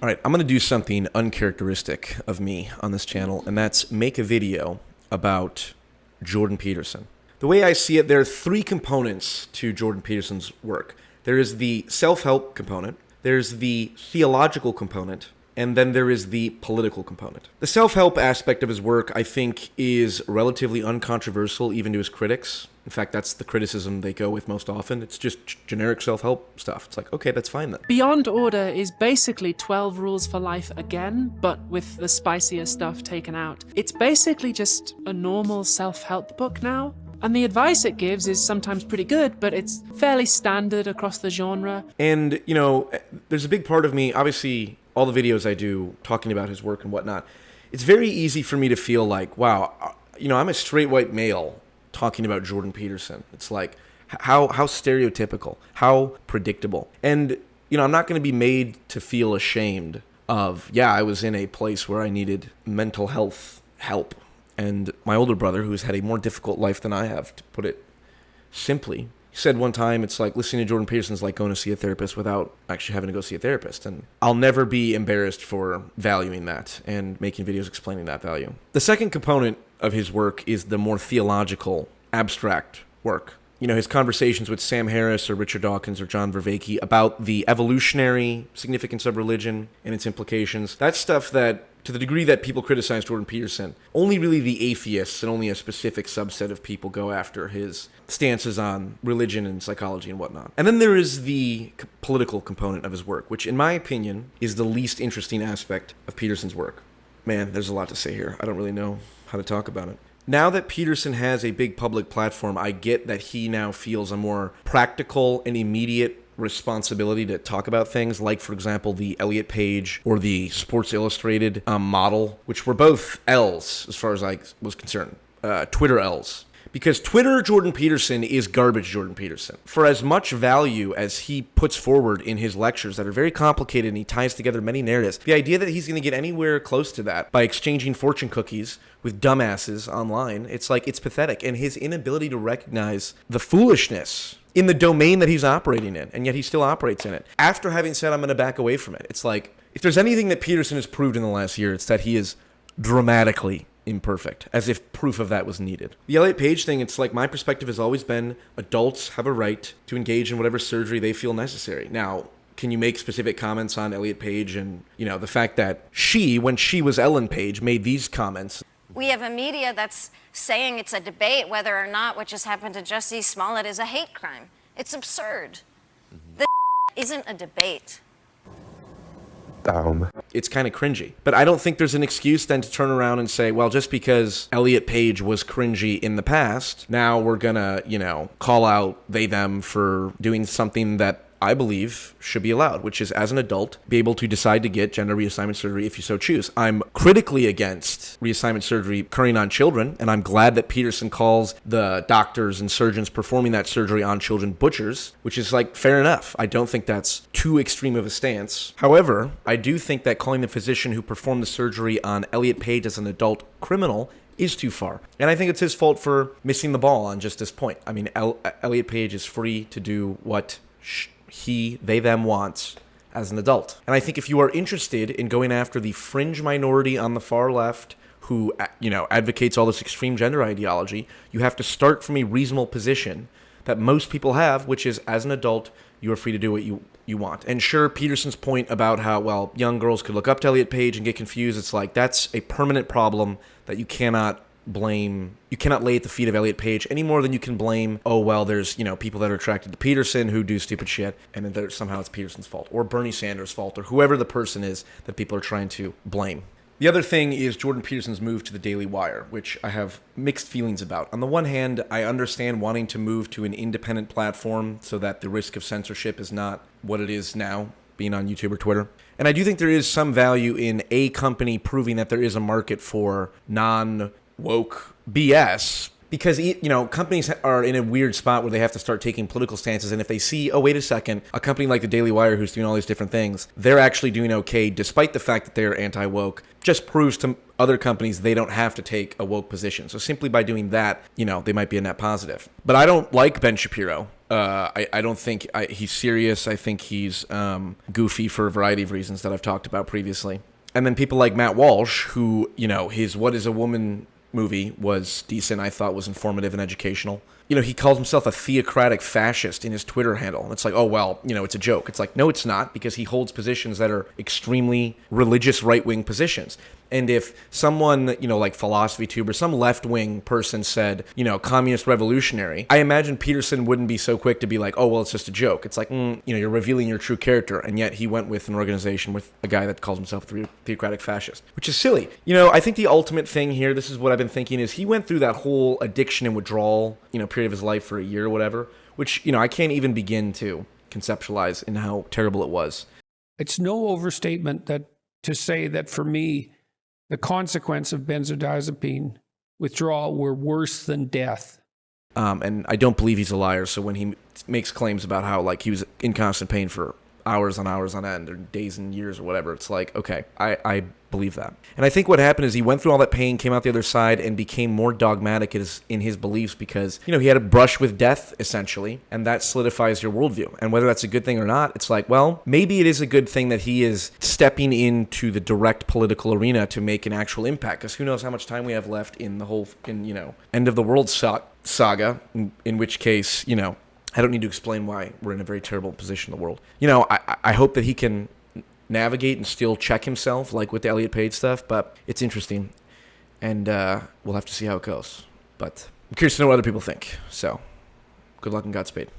All right, I'm going to do something uncharacteristic of me on this channel, and that's make a video about Jordan Peterson. The way I see it, there are three components to Jordan Peterson's work. There is the self-help component, there's the theological component, and then there is the political component. The self-help aspect of his work, I think, is relatively uncontroversial even to his critics. In fact, that's the criticism they go with most often. It's just generic self-help stuff. It's like, okay, that's fine then. Beyond Order is basically 12 Rules for Life again, but with the spicier stuff taken out. It's basically just a normal self-help book now. And the advice it gives is sometimes pretty good, but it's fairly standard across the genre. And, there's a big part of me, obviously, all the videos I do talking about his work and whatnot, it's very easy for me to feel like, wow, I'm a straight white male talking about Jordan Peterson. It's like, how stereotypical, how predictable. And, I'm not going to be made to feel ashamed of, I was in a place where I needed mental health help. And my older brother, who's had a more difficult life than I have, to put it simply, he said one time, it's like listening to Jordan Peterson is like going to see a therapist without actually having to go see a therapist. And I'll never be embarrassed for valuing that and making videos explaining that value. The second component of his work is the more theological, abstract work. His conversations with Sam Harris or Richard Dawkins or John Vervaeke about the evolutionary significance of religion and its implications. That's stuff that, to the degree that people criticize Jordan Peterson, only really the atheists and only a specific subset of people go after his stances on religion and psychology and whatnot. And then there is the political component of his work, which in my opinion is the least interesting aspect of Peterson's work. Man, there's a lot to say here. I don't really know how to talk about it. Now that Peterson has a big public platform, I get that he now feels a more practical and immediate responsibility to talk about things like, for example, the Elliot Page or the Sports Illustrated model, which were both L's as far as I was concerned, Twitter L's. Because Twitter Jordan Peterson is garbage Jordan Peterson. For as much value as he puts forward in his lectures that are very complicated and he ties together many narratives, the idea that he's going to get anywhere close to that by exchanging fortune cookies with dumbasses online, it's pathetic. And his inability to recognize the foolishness in the domain that he's operating in, and yet he still operates in it. After having said, I'm going to back away from it, it's like, if there's anything that Peterson has proved in the last year, it's that he is dramatically imperfect, as if proof of that was needed. The Elliot Page thing, it's like, my perspective has always been adults have a right to engage in whatever surgery they feel necessary. Now, can you make specific comments on Elliot Page and, the fact that she, when she was Ellen Page, made these comments? We have a media that's saying it's a debate whether or not what just happened to Jussie Smollett is a hate crime. It's absurd. This isn't a debate. It's kind of cringy. But I don't think there's an excuse then to turn around and say, well, just because Elliot Page was cringy in the past, now we're gonna, call out they, them for doing something that I believe should be allowed, which is, as an adult, be able to decide to get gender reassignment surgery if you so choose. I'm critically against reassignment surgery occurring on children, and I'm glad that Peterson calls the doctors and surgeons performing that surgery on children butchers, which is fair enough. I don't think that's too extreme of a stance. However, I do think that calling the physician who performed the surgery on Elliot Page as an adult criminal is too far. And I think it's his fault for missing the ball on just this point. I mean, Elliot Page is free to do what he, they, them wants as an adult. And I think if you are interested in going after the fringe minority on the far left who, advocates all this extreme gender ideology, you have to start from a reasonable position that most people have, which is, as an adult, you are free to do what you want. And sure, Peterson's point about how, young girls could look up to Elliot Page and get confused, it's like, that's a permanent problem that you cannot lay at the feet of Elliot Page any more than you can blame, there's, people that are attracted to Peterson who do stupid shit, and then somehow it's Peterson's fault, or Bernie Sanders' fault, or whoever the person is that people are trying to blame. The other thing is Jordan Peterson's move to the Daily Wire, which I have mixed feelings about. On the one hand, I understand wanting to move to an independent platform so that the risk of censorship is not what it is now, being on YouTube or Twitter. And I do think there is some value in a company proving that there is a market for non-woke BS, because, companies are in a weird spot where they have to start taking political stances, and if they see, oh, wait a second, a company like the Daily Wire who's doing all these different things, they're actually doing okay despite the fact that they're anti-woke, just proves to other companies they don't have to take a woke position. So simply by doing that, they might be a net positive. But I don't like Ben Shapiro. I don't think he's serious. I think he's goofy for a variety of reasons that I've talked about previously. And then people like Matt Walsh, who, his What is a Woman movie was decent, I thought was informative and educational. He calls himself a theocratic fascist in his Twitter handle. And it's like, oh, well, it's a joke. It's like, no, it's not, because he holds positions that are extremely religious right-wing positions. And if someone, like Philosophy Tube or some left-wing person said, communist revolutionary, I imagine Peterson wouldn't be so quick to be like, oh, well, it's just a joke. It's like, you're revealing your true character. And yet he went with an organization with a guy that calls himself a theocratic fascist, which is silly. I think the ultimate thing here, this is what I've been thinking, is he went through that whole addiction and withdrawal, period of his life for a year or whatever, which, I can't even begin to conceptualize in how terrible it was. It's no overstatement to say that for me, the consequence of benzodiazepine withdrawal were worse than death. And I don't believe he's a liar. So when he makes claims about how he was in constant pain for hours on hours on end, or days and years or whatever, it's like, okay, I believe that. And I think what happened is he went through all that pain, came out the other side, and became more dogmatic in his beliefs because, he had a brush with death, essentially, and that solidifies your worldview. And whether that's a good thing or not, it's like, well, maybe it is a good thing that he is stepping into the direct political arena to make an actual impact, because who knows how much time we have left in the whole, end of the world saga, in which case, I don't need to explain why we're in a very terrible position in the world. I hope that he can navigate and still check himself, like with the Elliot Page stuff, but it's interesting, and we'll have to see how it goes. But I'm curious to know what other people think, so good luck and Godspeed.